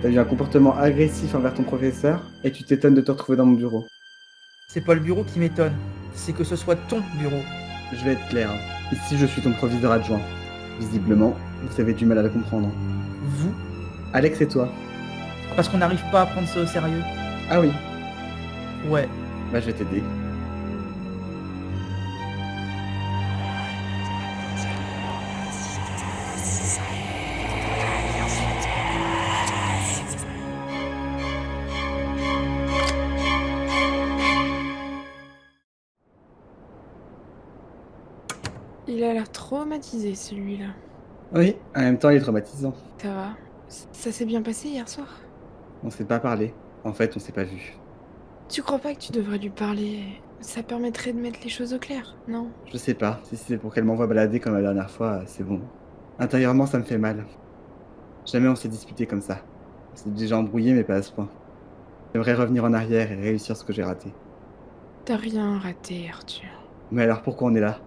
T'as eu un comportement agressif envers ton professeur et tu t'étonnes de te retrouver dans mon bureau. C'est pas le bureau qui m'étonne, c'est que ce soit ton bureau. Je vais être clair. Ici, je suis ton proviseur adjoint. Visiblement, vous avez du mal à le comprendre. Vous, Alex et toi? parce qu'on n'arrive pas à prendre ça au sérieux. Ah oui, Ouais, bah je vais t'aider. Il a l'air traumatisé, celui-là. Oui, en même temps, il est traumatisant. Ça va? Ça s'est bien passé hier soir? On s'est pas parlé. En fait, on s'est pas vu. Tu crois pas que tu devrais lui parler? Ça permettrait de mettre les choses au clair, non? Je sais pas, si c'est pour qu'elle m'envoie balader comme la dernière fois, c'est bon. Intérieurement, ça me fait mal. Jamais on s'est disputé comme ça. On s'est déjà embrouillé, mais pas à ce point. J'aimerais revenir en arrière et réussir ce que j'ai raté. T'as rien raté, Arthur. Mais alors pourquoi on est là?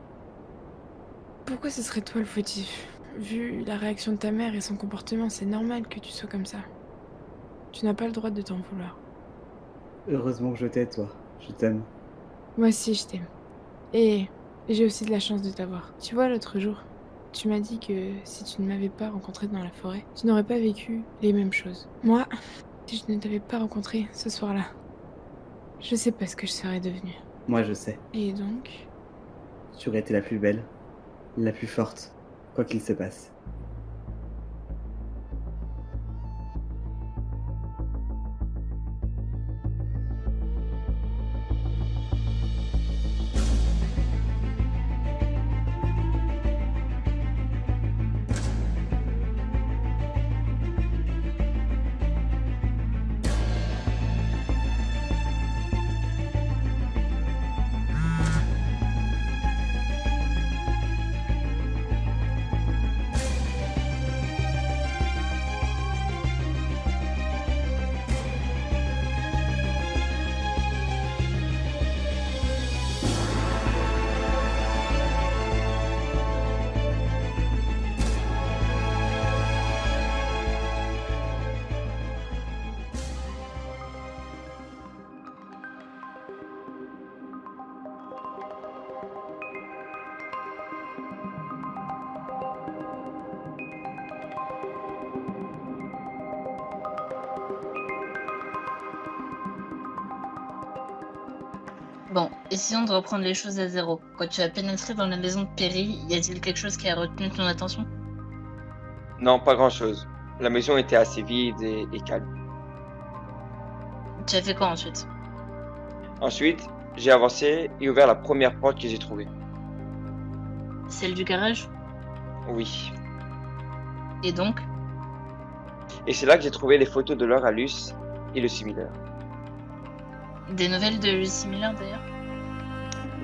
Pourquoi ce serait toi le fautif? Vu la réaction de ta mère et son comportement, c'est normal que tu sois comme ça. Tu n'as pas le droit de t'en vouloir. Heureusement que je t'aide, toi. Je t'aime. Moi aussi, je t'aime. Et j'ai aussi de la chance de t'avoir. Tu vois, l'autre jour, tu m'as dit que si tu ne m'avais pas rencontré dans la forêt, tu n'aurais pas vécu les mêmes choses. Moi, si je ne t'avais pas rencontré ce soir-là, je sais pas ce que je serais devenue. Moi, je sais. Et donc, Tu aurais été la plus belle, la plus forte, quoi qu'il se passe. Bon, essayons de reprendre les choses à zéro. Quand tu as pénétré dans la maison de Perry, y a-t-il quelque chose qui a retenu ton attention? Non, pas grand-chose. La maison était assez vide et calme. Tu as fait quoi ensuite? Ensuite, j'ai avancé et ouvert la première porte que j'ai trouvée. Celle du garage? Oui. Et donc? Et c'est là que j'ai trouvé les photos de Laura Luce et le simulateur. Des nouvelles de Lucy Miller d'ailleurs?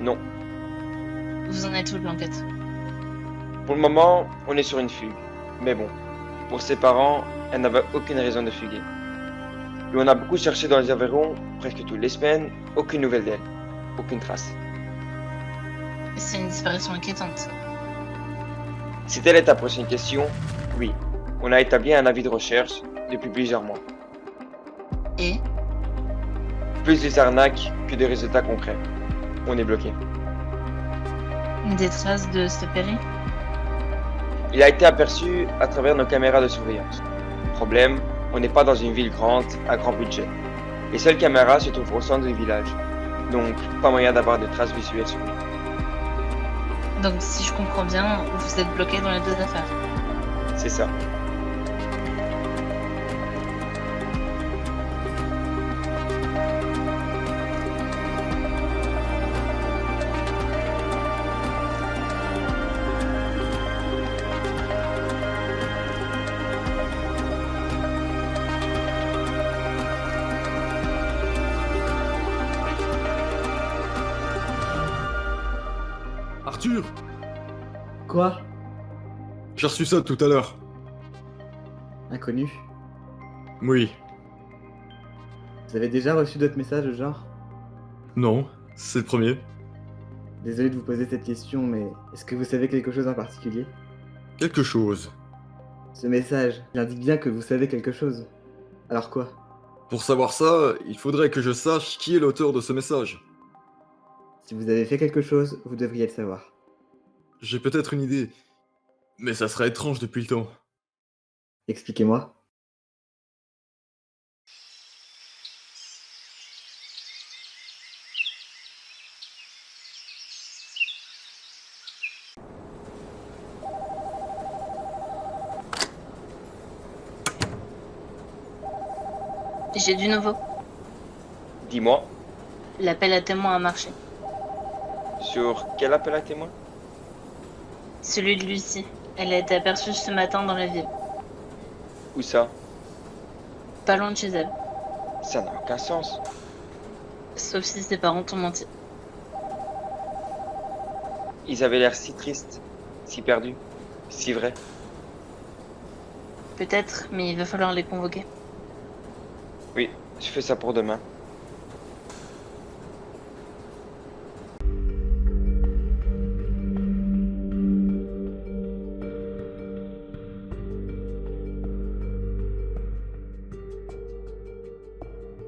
Non. Vous en êtes où de l'enquête? Pour le moment, on est sur une fugue. Mais bon, pour ses parents, elle n'avait aucune raison de fuguer. Et on a beaucoup cherché dans les environs, presque toutes les semaines, aucune nouvelle d'elle. Aucune trace. C'est une disparition inquiétante. Si telle est ta prochaine question, oui. On a établi un avis de recherche depuis plusieurs mois. Et? Plus des arnaques que des résultats concrets. On est bloqué. Des traces de ce Perry? Il a été aperçu à travers nos caméras de surveillance. Problème, on n'est pas dans une ville grande, à grand budget. Les seules caméras se trouvent au centre du village. Donc, pas moyen d'avoir de traces visuelles sur lui. Donc si je comprends bien, vous êtes bloqué dans les deux affaires. C'est ça. Arthur, Quoi? j'ai reçu ça tout à l'heure. Inconnu. Oui. Vous avez déjà reçu d'autres messages de genre? Non, c'est le premier. Désolé de vous poser cette question, mais est-ce que vous savez quelque chose en particulier? Quelque chose. Ce message, il indique bien que vous savez quelque chose. Alors quoi? Pour savoir ça, il faudrait que je sache qui est l'auteur de ce message. Si vous avez fait quelque chose, vous devriez le savoir. J'ai peut-être une idée, mais ça serait étrange depuis le temps. Expliquez-moi. J'ai du nouveau. Dis-moi, L'appel à témoin a marché. sur quel appel à témoin? Celui de Lucie. Elle a été aperçue ce matin dans la ville. Où ça? Pas loin de chez elle. Ça n'a aucun sens. Sauf si ses parents t'ont menti. Ils avaient l'air si tristes, si perdus, si vrais. Peut-être, mais il va falloir les convoquer. Oui, je fais ça pour demain.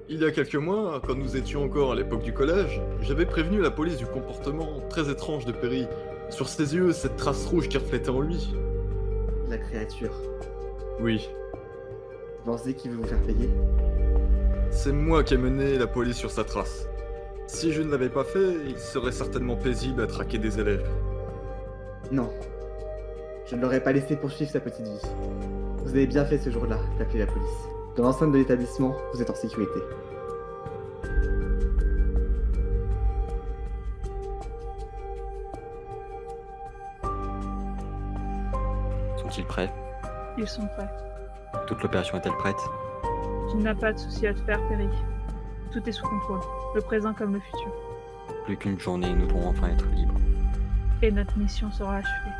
Il y a quelques mois, quand nous étions encore à l'époque du collège, j'avais prévenu la police du comportement très étrange de Perry. Sur ses yeux, cette trace rouge qui reflétait en lui. La créature. Oui, Vous pensez qu'il veut vous faire payer? c'est moi qui ai mené la police sur sa trace. Si je ne l'avais pas fait, il serait certainement paisible à traquer des élèves. Non. Je ne l'aurais pas laissé poursuivre sa petite vie. Vous avez bien fait ce jour-là d'appeler la police. Dans l'enceinte de l'établissement, vous êtes en sécurité. Sont-ils prêts? Ils sont prêts. Toute l'opération est-elle prête? Tu n'as pas de souci à te faire, Perry. Tout est sous contrôle, le présent comme le futur. Plus qu'une journée et nous pourrons enfin être libres. Et notre mission sera achevée.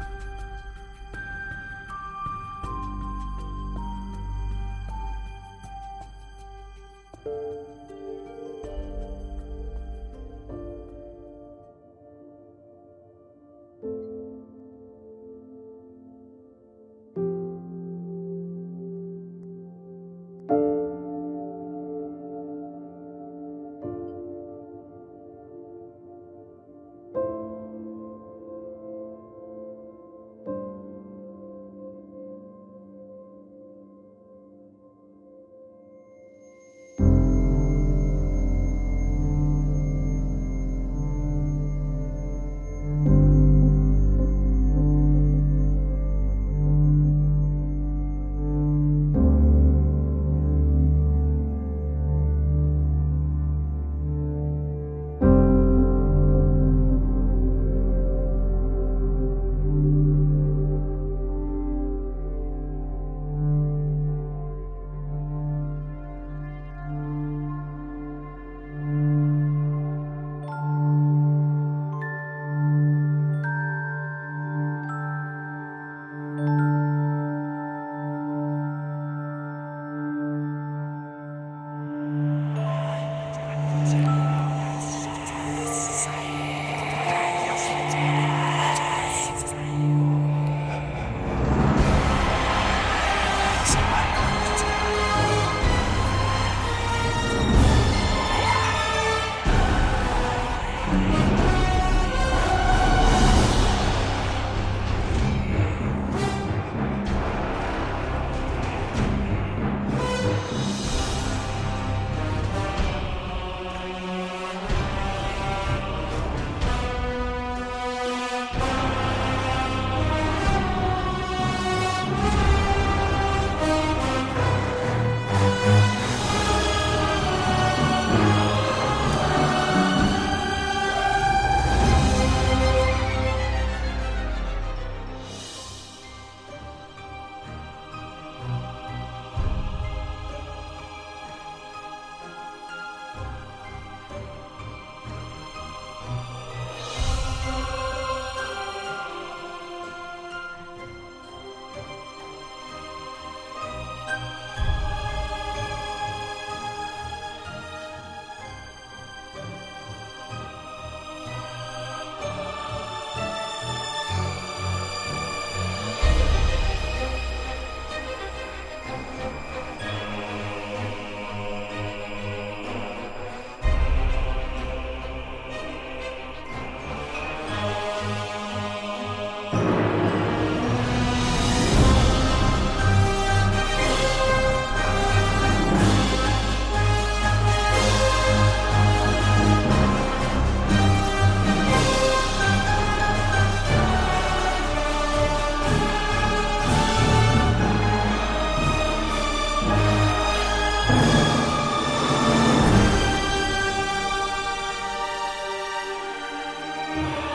Perry.